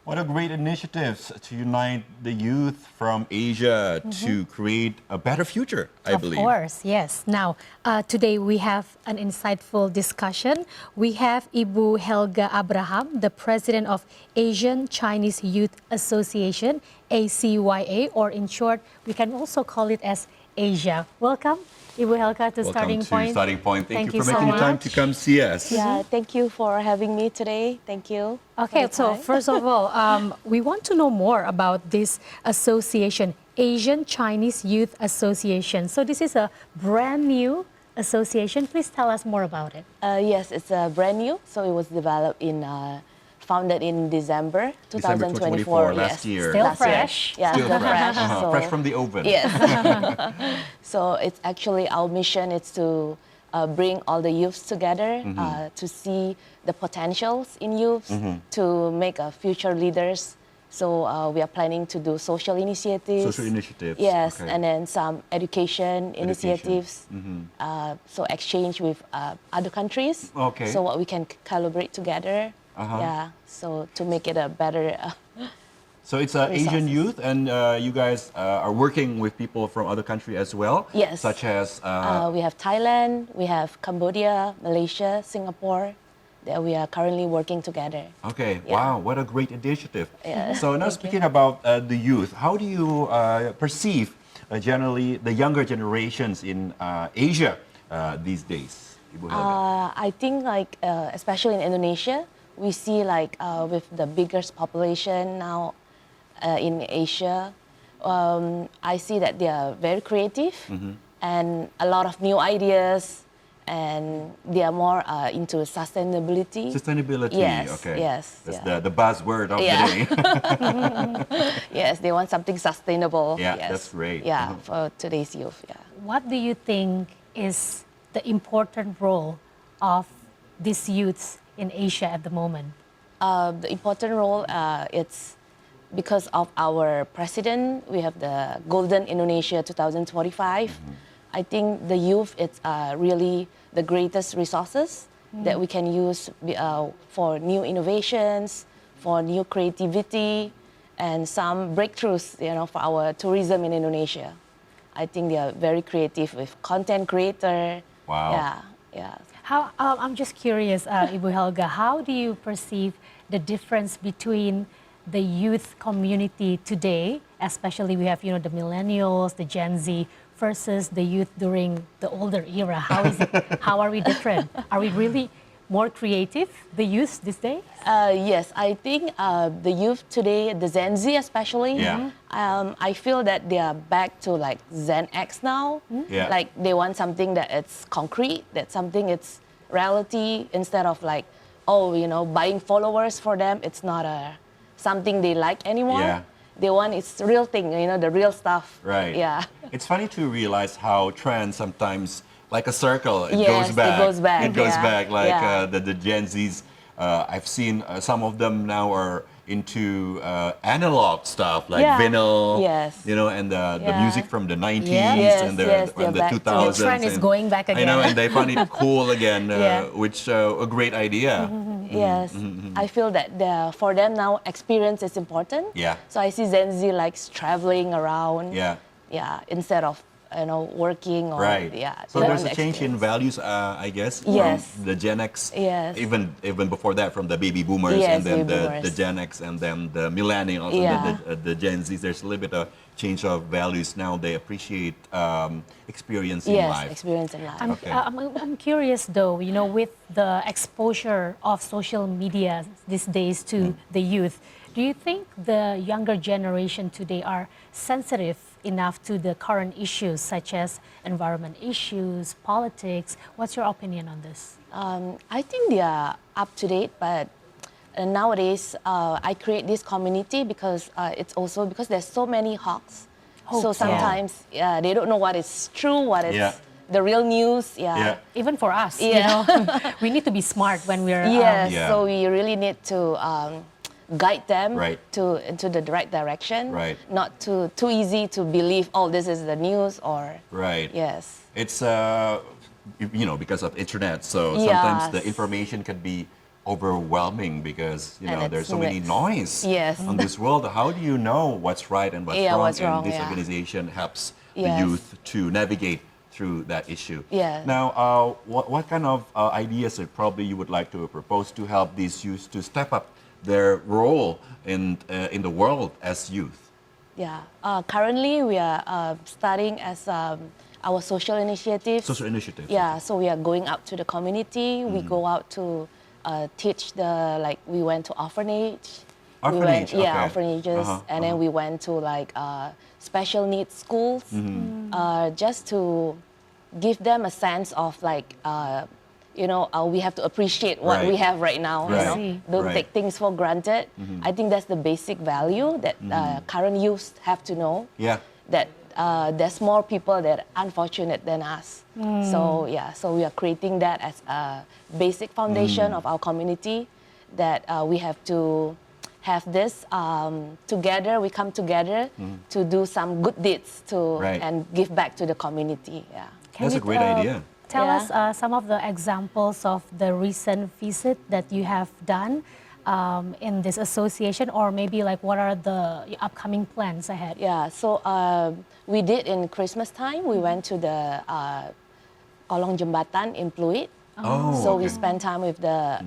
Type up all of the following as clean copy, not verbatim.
What a great initiatives to unite the youth from Asia to create a better future, I believe. Of course, yes. Now, today we have an insightful discussion. We have Ibu Helga Abraham, the president of Asian Chinese Youth Association, ACYA, or in short, we can also call it as ASIA. Welcome, Ibu Helga, to Starting Point. Starting Point. Thank you for so making time much. to come see us. Yeah, thank you for having me today. Thank you. Okay, so first of all, we want to know more about this association, Asian Chinese Youth Association. So this is a brand new association. Please tell us more about it. Yes, it's brand new. So it was developed founded in December 2024. last year. Still Last fresh. Year. Yeah, Still still fresh. So, fresh from the oven. Yes. So it's actually our mission is to bring all the youths together to see the potentials in youths, to make future leaders. So we are planning to do social initiatives. Social initiatives. Yes, okay. and then some education initiatives. So exchange with other countries. Okay. So what we can collaborate together. Yeah. So to make it a better. So it's Asian youth, and you guys are working with people from other countries as well. Yes. Such as We have Thailand, we have Cambodia, Malaysia, Singapore, that we are currently working together. Okay, Yeah. wow, what a great initiative. Yeah. So now speaking about the youth, how do you perceive generally the younger generations in Asia these days? Ibu Helga? I think especially in Indonesia, we see with the biggest population now in Asia, I see that they are very creative and a lot of new ideas, and they are more into sustainability. Sustainability, Yes, okay. yes, That's yeah. the buzzword of Yeah. the day. Yes, they want something sustainable. Yeah, yes. that's great. Yeah, for today's youth. Yeah. What do you think is the important role of these youths in Asia at the moment? The important role, it's because of our president, we have the Golden Indonesia 2025. I think the youth is really the greatest resources that we can use for new innovations, for new creativity, and some breakthroughs, for our tourism in Indonesia. I think they are very creative with content creator. Wow. Yeah, yeah. How, I'm just curious, Ibu Helga, how do you perceive the difference between the youth community today, especially we have, the millennials, the Gen Z, versus the youth during the older era? How is it? How are we different? Are we really more creative, the youth these days? Yes, I think the youth today, the Gen Z especially, Yeah. I feel that they are back to Gen X now. Yeah. Like they want something that it's concrete, that something it's reality, instead of buying followers for them. It's not something they like anymore. Yeah. They want it's the real thing, the real stuff. Right. Yeah. It's funny to realize how trends sometimes, like a circle, it Yes, goes back. it goes back, It goes yeah. back. Like Yeah. the Gen Zs, I've seen some of them now are into analog stuff like Yeah. vinyl, Yes. and the Yeah. music from the 90s Yes, and the, yes, and they're the back to- 2000s. The trend is and- going back I know, again. and they find it cool again, Yeah. which a great idea. Yes, I feel that for them now, experience is important. Yeah. So I see Gen Z likes traveling around. Yeah. Yeah, instead of working or Right. yeah. So they there's want a change in experience. values, I guess, Yes. from the Gen X, Yes. even before that, from the baby boomers, Yes, and then baby the boomers. Gen X, and then the millennials, Yeah. and then the Gen Zs. There's a little bit of change of values now. They appreciate experience in Yes, life. experience in life. Okay. I'm curious though, with the exposure of social media these days to the youth, do you think the younger generation today are sensitive enough to the current issues such as environment issues, politics? What's your opinion on this? I think they are up to date, but nowadays I create this community because it's also because there's so many hawks. So Hoax, yeah. sometimes they don't know what is true, what is Yeah. the real news. Yeah. Even for us, Yeah. we need to be smart when we're Yes, Yeah. so we really need to guide them Right. into the right direction. Right. Not too easy to believe, oh, this is the news or Right. yes. It's because of internet, so sometimes the Yes. information can be overwhelming because And there's it's so many mixed. noise Yes. on this world. How do you know what's right and what's Yeah, wrong? what's and wrong, this yeah. organization helps the Yes. youth to navigate through that issue. Yeah. Now, what kind of ideas that probably you would like to propose to help these youth to step up their role in the world as youth? Yeah. Currently, we are studying as our social initiatives. Social initiatives. Yeah. So we are going out to the community. We go out to teach we went to orphanage. Orphanage, Yeah, okay. orphanages, and then we went to special needs schools, just to give them a sense of we have to appreciate what Right. we have right now. Right. You know, See. don't Right. take things for granted. I think that's the basic value that current youth have to know. Yeah. That there's more people that are unfortunate than us. So we are creating that as a basic foundation of our community. That we have to have this together. We come together to do some good deeds Right. and give back to the community. Yeah. Can That's you, a great idea. Tell Yeah. us some of the examples of the recent visit that you have done in this association, or maybe like what are the upcoming plans ahead? Yeah, so we did in Christmas time. We went to the Kolong Jembatan in Pluit. Oh, So we okay. spend time with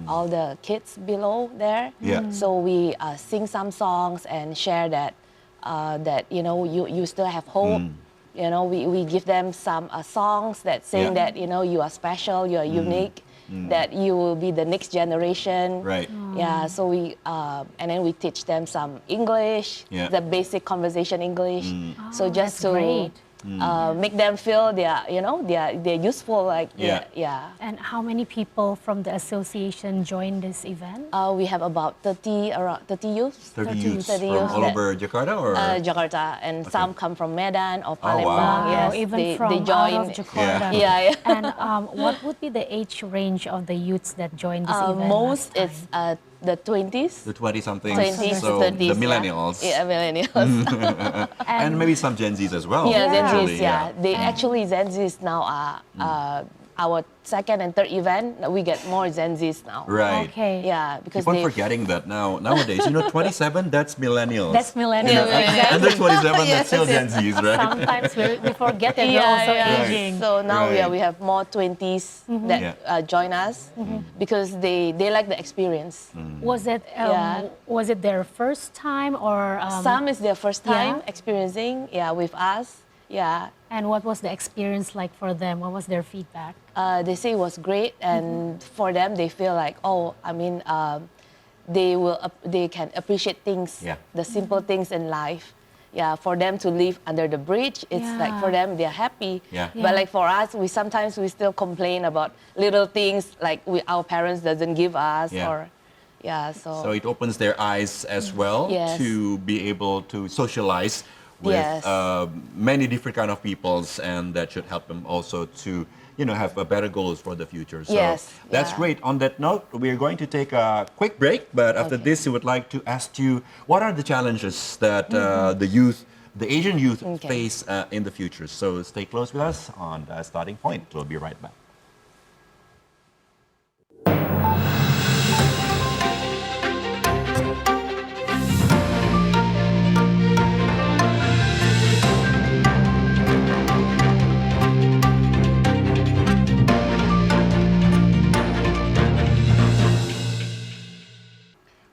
all the kids below there. Yeah. So we sing some songs and share that you still have hope. You know, we give them some songs that saying Yeah. that you are special, you are unique, that you will be the next generation. Right. Yeah. So we and then we teach them some English, Yeah. the basic conversation English. So just that's to great. make them feel they're useful. Yeah. And how many people from the association joined this event? We have about around 30 youths. 30 youths 30 from youths all that- over Jakarta, or Jakarta, and some come from Medan or Oh, wow. Palembang. Yes, even they from join. out of Jakarta. Yeah, yeah. And what would be the age range of the youths that joined this event? Most last time? it's the 20s. the 20-somethings, 20s so to 30s. the millennials, Yeah, millennials. and maybe some Gen Zs as well. Yeah, Gen actually, Zs, yeah. They actually, Gen Zs now are our second and third event. We get more Gen Zs now. Right. Okay. Yeah, because Keep on they forgetting that nowadays. 27, that's millennials. That's millennials. Yeah, Under 27, Yes, that's still Gen yes. Zs, right? Sometimes we forget that we're also yeah. aging. So now Right. we have more 20s that Yeah. join us because they like the experience. Was it Yeah. was it their first time or Some is their first time yeah. experiencing, with us. Yeah, and what was the experience like for them? What was their feedback? they say it was great, and for them they feel like, they can appreciate things, Yeah. the simple things in life. Yeah, for them to live under the bridge, it's like for them they're happy. Yeah. Yeah. But like for us, we sometimes still complain about little things like our parents doesn't give us Yeah. or So it opens their eyes as well Yes. to be able to socialize with Yes. many different kind of peoples, and that should help them also to have better goals for the future. So Yes, that's yeah. great. On that note, we're going to take a quick break, but after Okay. this, we would like to ask you what are the challenges that the Asian youth Okay. face in the future. So stay close with us on the Starting Point. We'll be right back.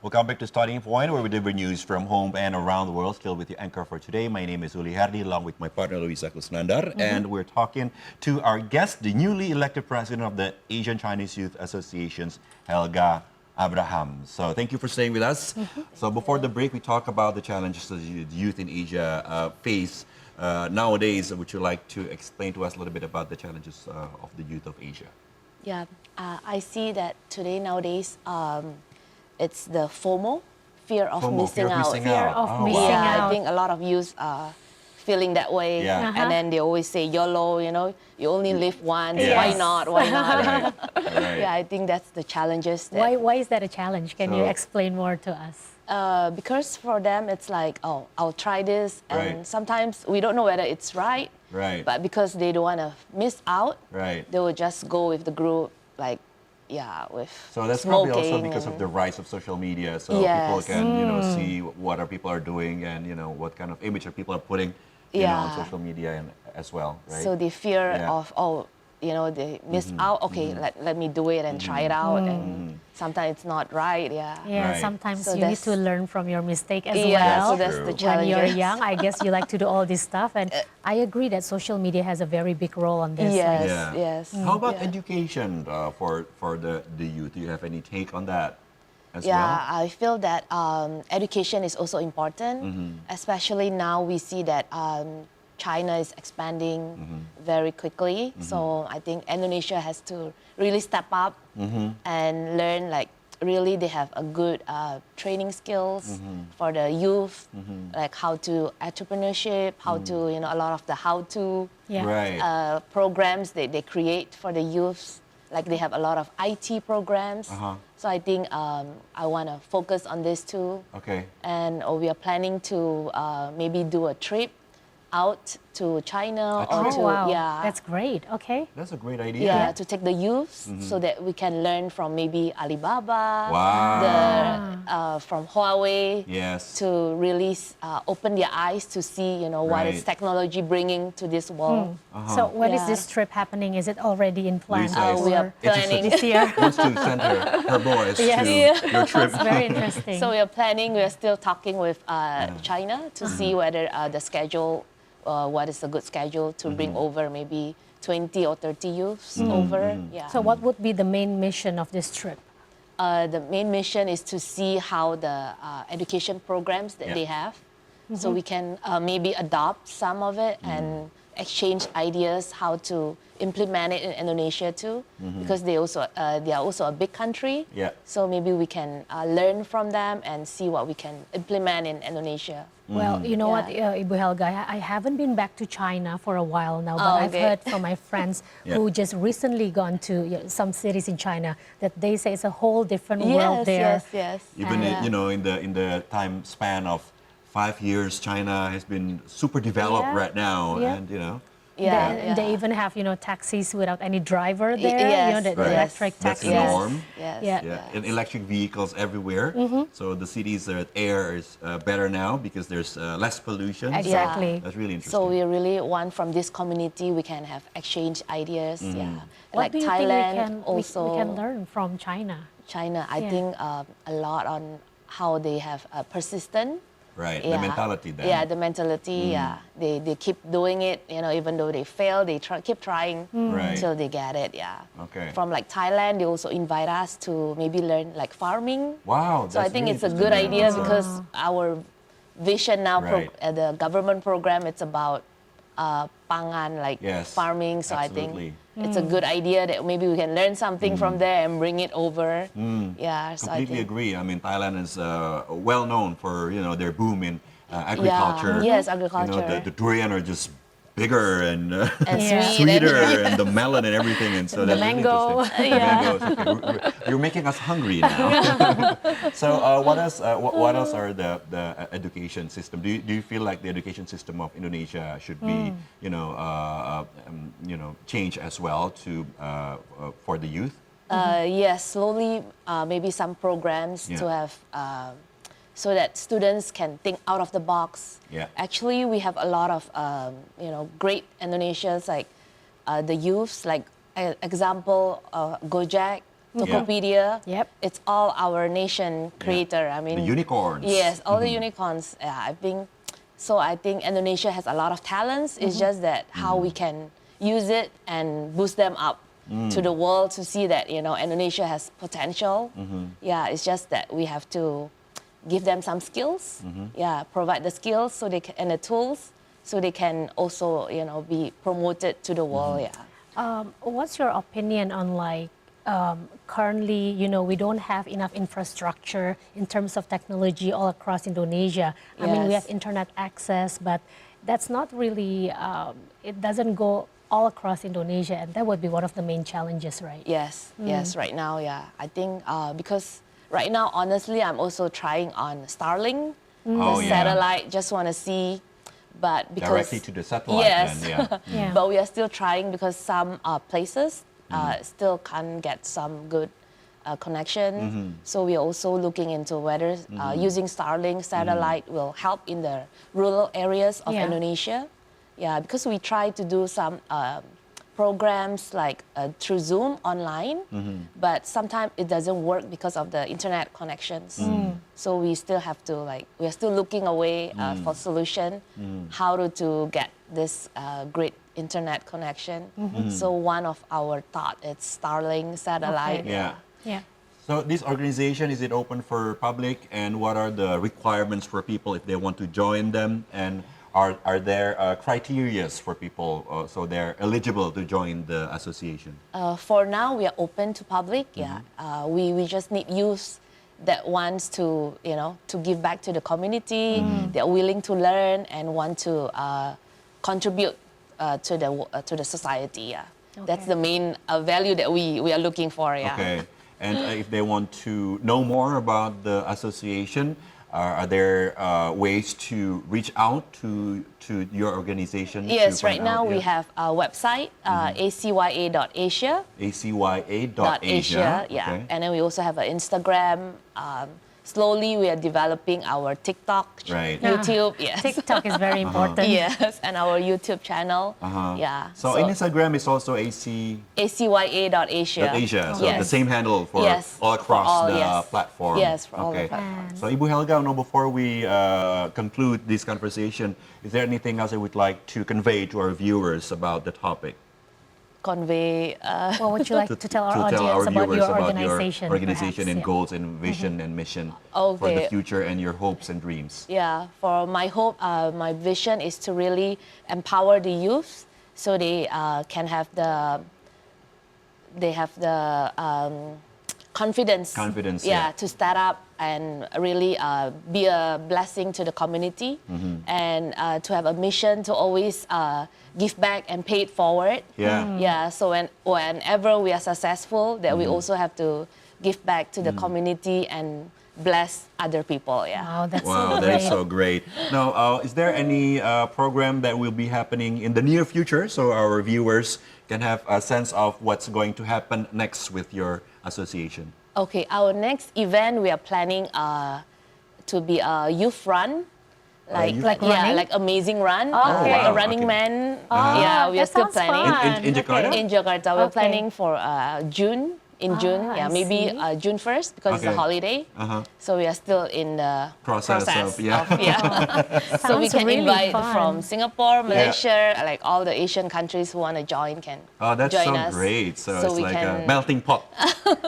Welcome back to Starting Point, where we deliver news from home and around the world. Still with your anchor for today. My name is Uli Hardi, along with my partner Luisa Kusnandar, and we're talking to our guest, the newly elected president of the Asian Chinese Youth Associations, Helga Abraham. So thank you for staying with us. So before the break, we talk about the challenges that the youth in Asia face nowadays. Would you like to explain to us a little bit about the challenges of the youth of Asia? Yeah, I see that nowadays, it's the FOMO, fear of FOMO, missing fear of out. missing Fear out. of Oh, missing Yeah, out. I think a lot of youth are feeling that way. Yeah. Uh-huh. And then they always say YOLO, you only live once. Yes. Why not? Why not? Right. Right. Yeah, I think that's the challenges. That, Why is that a challenge? Can you So- explain more to us? because for them, it's like, I'll try this. And Right. sometimes we don't know whether it's right. Right. But because they don't want to miss out, Right. they will just go with the group, like, with So that's smoking. probably also because of the rise of social media. So people Yes. can, see what other people are doing and, what kind of image that people are putting, on Yeah. social media and as well, right? So the fear Yeah. of, they missed out. Okay, let me do it and try it out. And sometimes it's not right. Yeah. Yeah, Right. sometimes So you need to that's- learn from your mistake as Yeah, well. so that's True. the When challenge. you're young, I guess you like to do all this stuff, and I agree that social media has a very big role on this. Yes. Yeah. yes. How about Yeah. education for the youth? Do you have any take on that as Yeah, well? I feel that education is also important, especially now we see that China is expanding very quickly. So I think Indonesia has to really step up and learn, like, really they have a good training skills for the youth, like how to entrepreneurship, how to, a lot of the how-to Yeah. Right. programs they create for the youths. Like they have a lot of IT programs. Uh-huh. So I think I want to focus on this too. Okay. And we are planning to maybe do a trip out to China or trip? to Oh, wow. yeah. That's great. Okay. That's a great idea. Yeah, to take the youths so that we can learn from maybe Alibaba, Wow. from Huawei, Yes. to really open their eyes to see, what is Right. technology bringing to this world. So when is Yeah. this trip happening? Is it already in plan? Luisa is we are planning. this year? wants to send her boys Yes. to your trip. It's very interesting. So we are planning, we are still talking with China to see whether the schedule, what is a good schedule to bring over maybe 20 or 30 youths over. Yeah. So what would be the main mission of this trip? The main mission is to see how the education programs that Yeah. they have, so we can maybe adopt some of it and exchange ideas how to implement it in Indonesia too, because they are also a big country. Yeah. So maybe we can learn from them and see what we can implement in Indonesia. Well, you know what, Yeah. Ibu Helga, I haven't been back to China for a while now, but Oh, I've okay. heard from my friends Yeah. who just recently gone to some cities in China that they say it's a whole different world there. Yes. Even Yeah. in the time span of 5 years, China has been super developed Yeah. right now, Yeah. and They even have, taxis without any driver there, yes, the Right. electric That's the taxis. norm. Yes. Yeah. Yeah, and electric vehicles everywhere. So the cities' air is better now because there's less pollution. Exactly. So that's really interesting. So we really want from this community we can have exchange ideas. Yeah. What Like do you Thailand think also. we can learn from China? China, I Yeah. think a lot on how they have persistent. right, Yeah. the mentality then. Yeah, the mentality. Yeah, they keep doing it. Even though they fail, they keep trying Right. until they get it. Yeah. Okay. From like Thailand, they also invite us to maybe learn like farming. Wow, So I that's think really it's a good interesting. idea Yeah. because our vision now, Right. the government program, it's about pangan, like Yes, farming. So absolutely. I think it's a good idea that maybe we can learn something from there and bring it over. Yeah, so I Completely think. agree. I mean, Thailand is well known for their boom in agriculture. Yes, You know, agriculture. the durian are just bigger and, And Yeah. sweet. sweeter, and the melon and everything, and so The that's really mango. interesting. The mangoes. Okay. You're making us hungry now. So what else? What else are the education system? Do you feel like the education system of Indonesia should be changed as well to for the youth? Yes, slowly, maybe some programs to Yeah. have so that students can think out of the box. Yeah. Actually, we have a lot of great Indonesians like the youths. Like example, Gojek, Tokopedia. Yep. It's all our nation creator. I mean, The unicorns. Yes, all the unicorns. Yeah, I think Indonesia has a lot of talents. It's just that how we can use it and boost them up to the world to see that Indonesia has potential. Yeah, it's just that we have to give them some skills. Yeah, provide the skills so they can, and the tools so they can also be promoted to the world. Yeah. What's your opinion on currently, we don't have enough infrastructure in terms of technology all across Indonesia. I mean, we Yes. have internet access, but that's not really, it doesn't go all across Indonesia, and that would be one of the main challenges, right? Yes, yes, right now, yeah. I think because right now, honestly, I'm also trying on Starlink, Oh, the yeah. satellite, just want to see, but because... Directly to the satellite. Yes. Then, yeah. Yeah. But we are still trying because some places still can't get some good connection. So we are also looking into whether using Starlink satellite will help in the rural areas of Yeah. Indonesia. Yeah, because we try to do some programs like through Zoom online, but sometimes it doesn't work because of the internet connections. So we still have to we are still looking away for solution, how to get this great internet connection. So one of our thought is Starlink satellite. Okay. Yeah. Yeah. So this organization, is it open for public, and what are the requirements for people if they want to join them, and are there criterias for people so they're eligible to join the association? For now, we are open to public. Yeah, we just need youth that wants to to give back to the community. They're willing to learn and want to contribute to the society. Yeah, that's Okay. the main value that we are looking for. Yeah. Okay. And if they want to know more about the association, are there ways to reach out to your organization? Yes, to right find now out? we Yeah. have a website, acya.asia. ACYA.Asia. Yeah. Okay. And then we also have an Instagram. Slowly we are developing our TikTok, Right. YouTube. Yes. TikTok is very important. Yes, and our YouTube channel. Yeah. So in Instagram, it's also acya.asia. Asia. So Yes. the same handle for Yes, all for across all, the yes. platform. Yes, for all the Okay. platforms. So Ibu Helga, before we conclude this conversation, is there anything else I would like to convey to our viewers about the topic? Convey. What would you like to tell our audience about viewers your organization? organization and perhaps? goals and vision and mission for the Okay. future and your hopes and dreams. Yeah, for my hope, my vision is to really empower the youth so they can have the confidence. Confidence, Yeah, yeah. to start up and really be a blessing to the community, and to have a mission to always give back and pay it forward. Yeah. Yeah. So whenever we are successful, that we also have to give back to the community and bless other people. Yeah. Wow, that's Wow, so that great. is so great. Now, is there any program that will be happening in the near future so our viewers can have a sense of what's going to happen next with your association? Okay, our next event we are planning to be a youth run, like youth Like run? running? like amazing run, Okay. like wow, a running okay. man. Ah, Yeah, we are that still sounds planning. fun. In Jakarta? Okay. In Jakarta, we're Okay. planning for June. In June, Ah, yeah, I maybe see. June 1st because it's a Okay. holiday. Uh-huh. So we are still in the Process of, yeah. So we Sounds can really invite fun. from Singapore, Malaysia, like all the Asian countries who want to join can Oh, that's join so us. great. So, So it's we like a can- melting pot.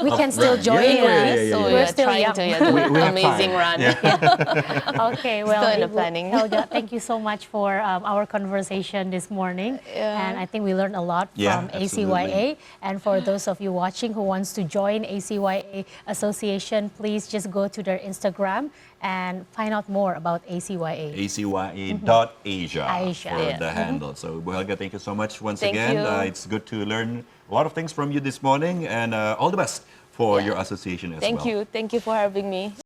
We can still Yeah, join yeah, you. yeah, yeah, So yeah. we We're are still trying young. to do We have amazing time. run. Yeah. Okay, well, Still in the Ibu planning. Helga, thank you so much for our conversation this morning. Yeah. And I think we learned a lot Yeah, from absolutely. ACYA. And for those of you watching who wants to join ACYA Association, please just go to their Instagram and find out more about ACYA. ACYA.Asia Asia. for Yeah. the handle. So, Ibu Helga, thank you so much once Thank again. you. It's good to learn a lot of things from you this morning, and all the best for Yeah. your association as well. Thank you for having me.